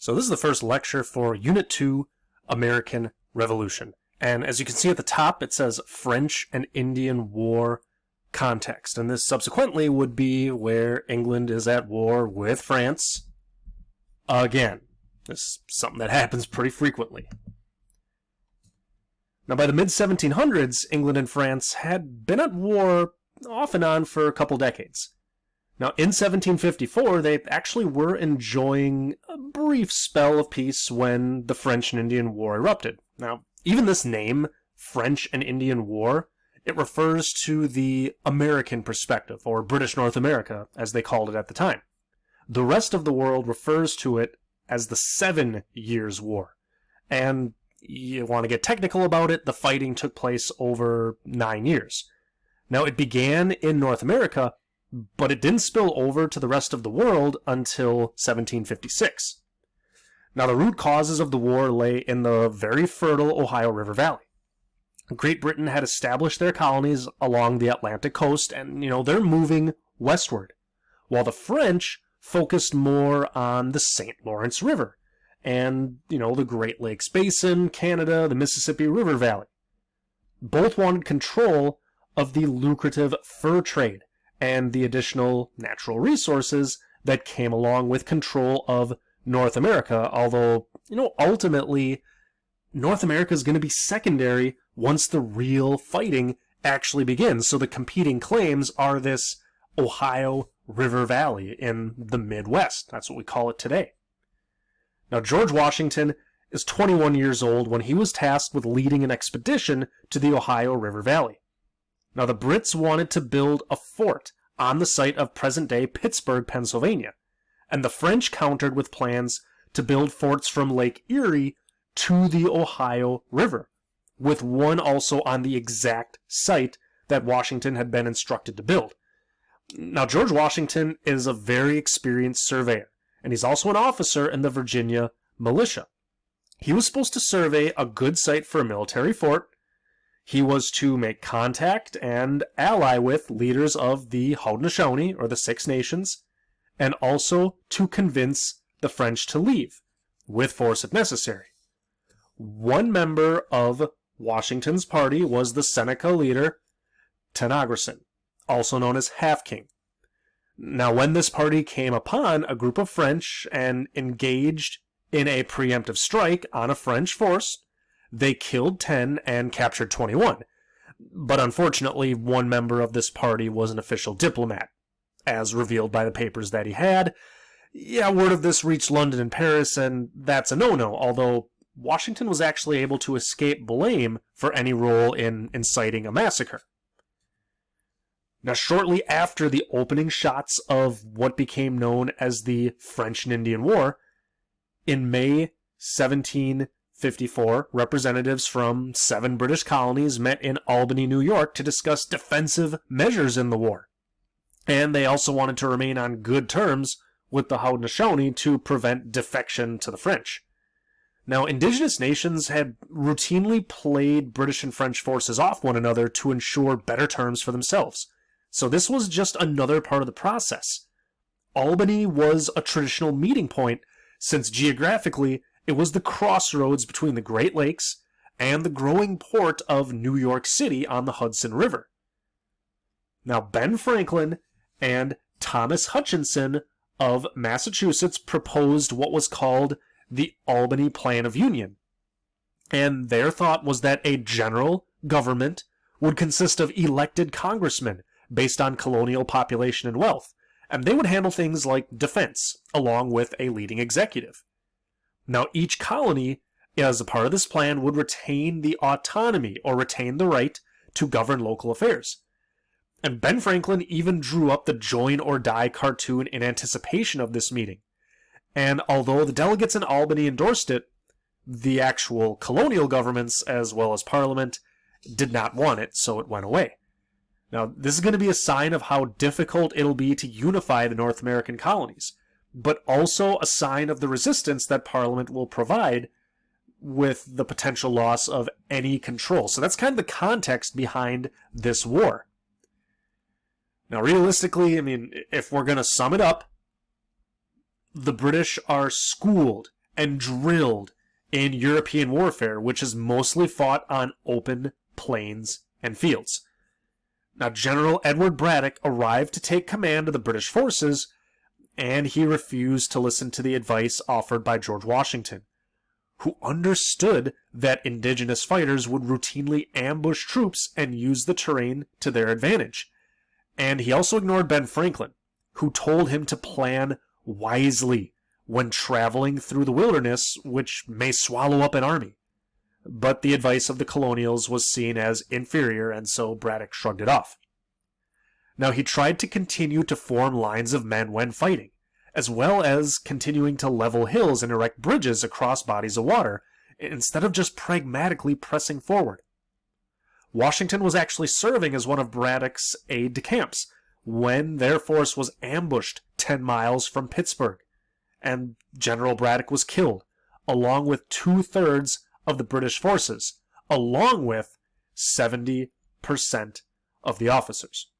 So this is the first lecture for Unit 2, American Revolution. And as you can see at the top, it says French and Indian War context. And this subsequently would be where England is at war with France again. This is something that happens pretty frequently. Now, by the mid-1700s, England and France had been at war off and on for a couple decades. Now, in 1754, they actually were enjoying a brief spell of peace when the French and Indian War erupted. Now, even this name, French and Indian War, it refers to the American perspective, or British North America, as they called it at the time. The rest of the world refers to it as the 7 Years' War. And you want to get technical about it, the fighting took place over 9 years. Now, it began in North America, but it didn't spill over to the rest of the world until 1756. Now, the root causes of the war lay in the very fertile Ohio River Valley. Great Britain had established their colonies along the Atlantic coast, and, they're moving westward, while the French focused more on the St. Lawrence River and, the Great Lakes Basin, Canada, the Mississippi River Valley. Both wanted control of the lucrative fur trade and the additional natural resources that came along with control of North America, although, ultimately, North America is going to be secondary once the real fighting actually begins. So the competing claims are this Ohio River Valley in the Midwest. That's what we call it today. Now, George Washington is 21 years old when he was tasked with leading an expedition to the Ohio River Valley. Now, the Brits wanted to build a fort on the site of present-day Pittsburgh, Pennsylvania, and the French countered with plans to build forts from Lake Erie to the Ohio River, with one also on the exact site that Washington had been instructed to build. Now, George Washington is a very experienced surveyor, and he's also an officer in the Virginia militia. He was supposed to survey a good site for a military fort. He was to make contact and ally with leaders of the Haudenosaunee, or the Six Nations, and also to convince the French to leave, with force if necessary. One member of Washington's party was the Seneca leader, Tenagresan, also known as Half King. Now, when this party came upon a group of French and engaged in a preemptive strike on a French force, they killed 10 and captured 21. But unfortunately, one member of this party was an official diplomat, as revealed by the papers that he had. Yeah, word of this reached London and Paris, and that's a no-no, although Washington was actually able to escape blame for any role in inciting a massacre. Now, shortly after the opening shots of what became known as the French and Indian War, in May 1754, representatives from 7 British colonies met in Albany, New York to discuss defensive measures in the war. And they also wanted to remain on good terms with the Haudenosaunee to prevent defection to the French. Now, indigenous nations had routinely played British and French forces off one another to ensure better terms for themselves. So this was just another part of the process. Albany was a traditional meeting point, since geographically it was the crossroads between the Great Lakes and the growing port of New York City on the Hudson River. Now, Ben Franklin and Thomas Hutchinson of Massachusetts proposed what was called the Albany Plan of Union. And their thought was that a general government would consist of elected congressmen based on colonial population and wealth, and they would handle things like defense, along with a leading executive. Now, each colony, as a part of this plan, would retain the autonomy, or retain the right, to govern local affairs. And Ben Franklin even drew up the Join or Die cartoon in anticipation of this meeting. And although the delegates in Albany endorsed it, the actual colonial governments, as well as Parliament, did not want it, so it went away. Now, this is going to be a sign of how difficult it'll be to unify the North American colonies, but also a sign of the resistance that Parliament will provide with the potential loss of any control. So that's kind of the context behind this war. Now, realistically, if we're going to sum it up, the British are schooled and drilled in European warfare, which is mostly fought on open plains and fields. Now, General Edward Braddock arrived to take command of the British forces, and he refused to listen to the advice offered by George Washington, who understood that indigenous fighters would routinely ambush troops and use the terrain to their advantage. And he also ignored Ben Franklin, who told him to plan wisely when traveling through the wilderness, which may swallow up an army. But the advice of the colonials was seen as inferior, and so Braddock shrugged it off. Now, he tried to continue to form lines of men when fighting, as well as continuing to level hills and erect bridges across bodies of water, instead of just pragmatically pressing forward. Washington was actually serving as one of Braddock's aide-de-camps when their force was ambushed 10 miles from Pittsburgh, and General Braddock was killed, along with 2/3 of the British forces, along with 70% of the officers.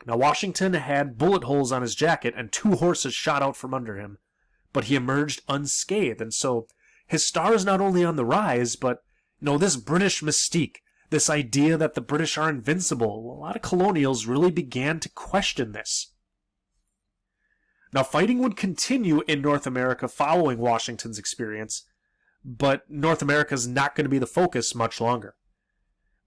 Now, Washington had bullet holes on his jacket and 2 horses shot out from under him, but he emerged unscathed, and so his star is not only on the rise, but this British mystique, this idea that the British are invincible, a lot of colonials really began to question this. Now, fighting would continue in North America following Washington's experience, but North America is not going to be the focus much longer.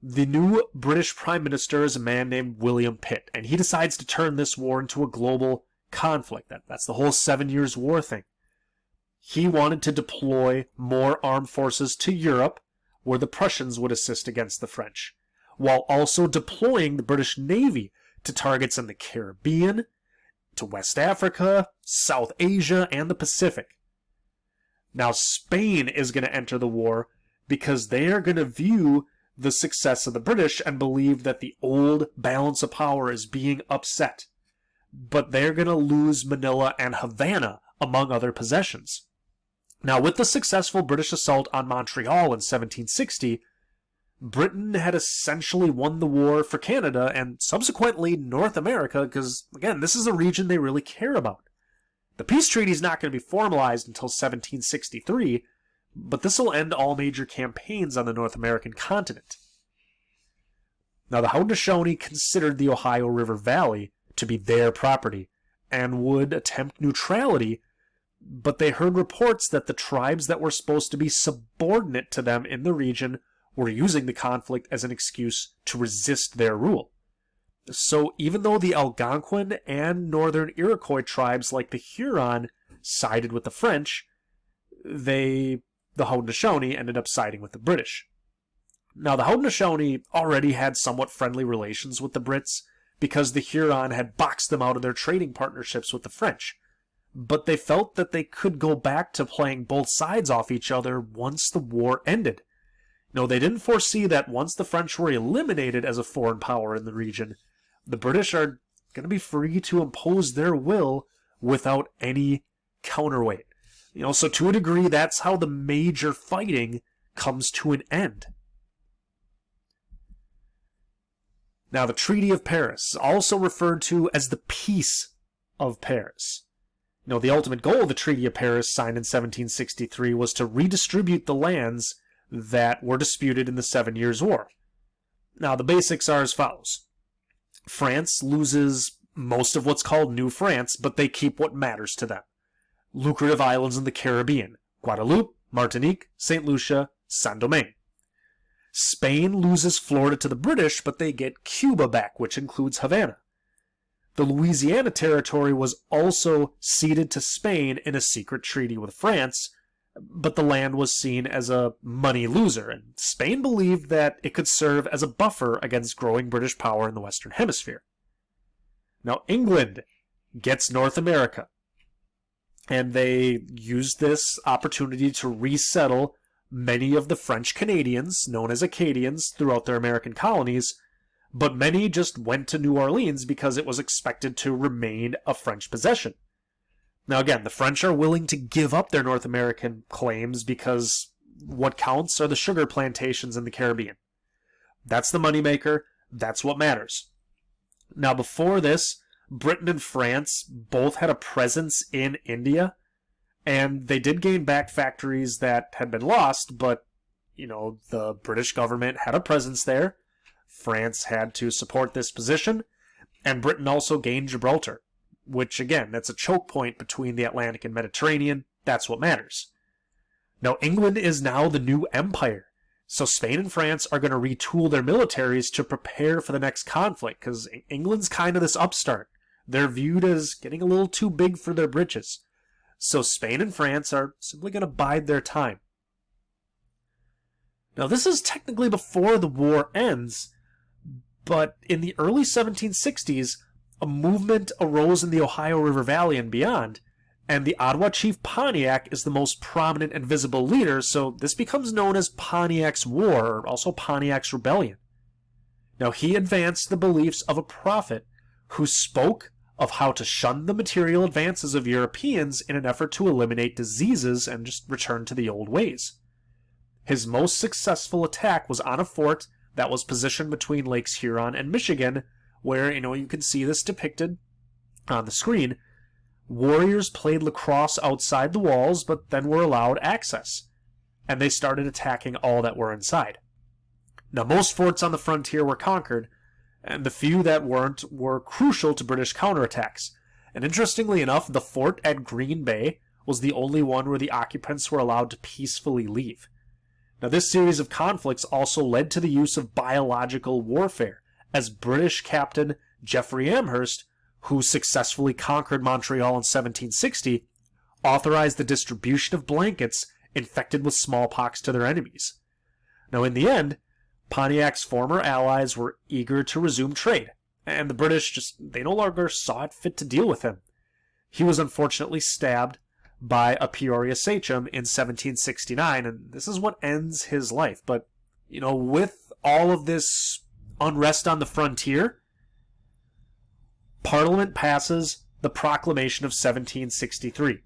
The new British Prime Minister is a man named William Pitt, and he decides to turn this war into a global conflict. That's the whole 7 Years' War thing. He wanted to deploy more armed forces to Europe, where the Prussians would assist against the French, while also deploying the British Navy to targets in the Caribbean, to West Africa, South Asia, and the Pacific. Now, Spain is going to enter the war because they are going to view the success of the British and believe that the old balance of power is being upset. But they're going to lose Manila and Havana, among other possessions. Now, with the successful British assault on Montreal in 1760, Britain had essentially won the war for Canada and subsequently North America because, again, this is a region they really care about. The peace treaty is not going to be formalized until 1763, but this will end all major campaigns on the North American continent. Now, the Haudenosaunee considered the Ohio River Valley to be their property and would attempt neutrality, but they heard reports that the tribes that were supposed to be subordinate to them in the region were using the conflict as an excuse to resist their rule. So even though the Algonquin and northern Iroquois tribes like the Huron sided with the French, the Haudenosaunee ended up siding with the British. Now, the Haudenosaunee already had somewhat friendly relations with the Brits because the Huron had boxed them out of their trading partnerships with the French, but they felt that they could go back to playing both sides off each other once the war ended. They didn't foresee that once the French were eliminated as a foreign power in the region, the British are going to be free to impose their will without any counterweight. So to a degree, that's how the major fighting comes to an end. Now, the Treaty of Paris is also referred to as the Peace of Paris. The ultimate goal of the Treaty of Paris, signed in 1763, was to redistribute the lands that were disputed in the 7 Years' War. Now, the basics are as follows. France loses most of what's called New France, but they keep what matters to them. Lucrative islands in the Caribbean: Guadeloupe, Martinique, St. Lucia, Saint-Domingue. Spain loses Florida to the British, but they get Cuba back, which includes Havana. The Louisiana Territory was also ceded to Spain in a secret treaty with France, but the land was seen as a money loser, and Spain believed that it could serve as a buffer against growing British power in the Western Hemisphere. Now, England gets North America, and they used this opportunity to resettle many of the French Canadians, known as Acadians, throughout their American colonies, but many just went to New Orleans because it was expected to remain a French possession. Now again, the French are willing to give up their North American claims because what counts are the sugar plantations in the Caribbean. That's the moneymaker, that's what matters. Now before this, Britain and France both had a presence in India, And they did gain back factories that had been lost, but, the British government had a presence there. France had to support this position, and Britain also gained Gibraltar, which, again, that's a choke point between the Atlantic and Mediterranean. That's what matters. Now, England is now the new empire, so Spain and France are going to retool their militaries to prepare for the next conflict, because England's kind of this upstart. They're viewed as getting a little too big for their britches. So Spain and France are simply going to bide their time. Now, this is technically before the war ends, but in the early 1760s, a movement arose in the Ohio River Valley and beyond, and the Ottawa chief Pontiac is the most prominent and visible leader, so this becomes known as Pontiac's War, or also Pontiac's Rebellion. Now, he advanced the beliefs of a prophet who spoke of how to shun the material advances of Europeans in an effort to eliminate diseases and just return to the old ways. His most successful attack was on a fort that was positioned between Lakes Huron and Michigan, where, you can see this depicted on the screen. Warriors played lacrosse outside the walls, but then were allowed access, and they started attacking all that were inside. Now, most forts on the frontier were conquered, and the few that weren't were crucial to British counterattacks. And interestingly enough, the fort at Green Bay was the only one where the occupants were allowed to peacefully leave. Now, this series of conflicts also led to the use of biological warfare, as British Captain Geoffrey Amherst, who successfully conquered Montreal in 1760, authorized the distribution of blankets infected with smallpox to their enemies. Now, in the end, Pontiac's former allies were eager to resume trade, and the British they no longer saw it fit to deal with him. He was unfortunately stabbed by a Peoria sachem in 1769, and this is what ends his life. But, with all of this unrest on the frontier, Parliament passes the Proclamation of 1763,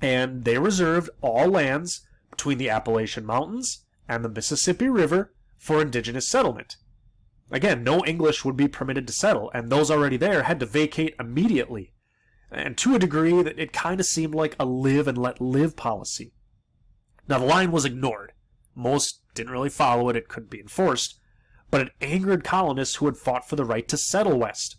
and they reserved all lands between the Appalachian Mountains and the Mississippi River for indigenous settlement. Again, no English would be permitted to settle, and those already there had to vacate immediately. And to a degree, that it kind of seemed like a live and let live policy. Now, the line was ignored. Most didn't really follow it, it couldn't be enforced, but it angered colonists who had fought for the right to settle west.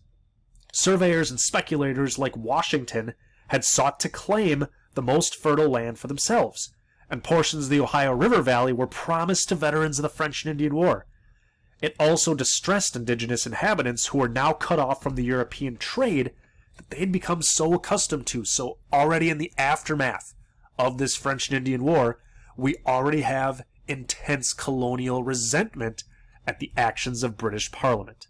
Surveyors and speculators like Washington had sought to claim the most fertile land for themselves, and portions of the Ohio River Valley were promised to veterans of the French and Indian War. It also distressed indigenous inhabitants who were now cut off from the European trade that they had become so accustomed to. So already in the aftermath of this French and Indian War, we already have intense colonial resentment at the actions of British Parliament.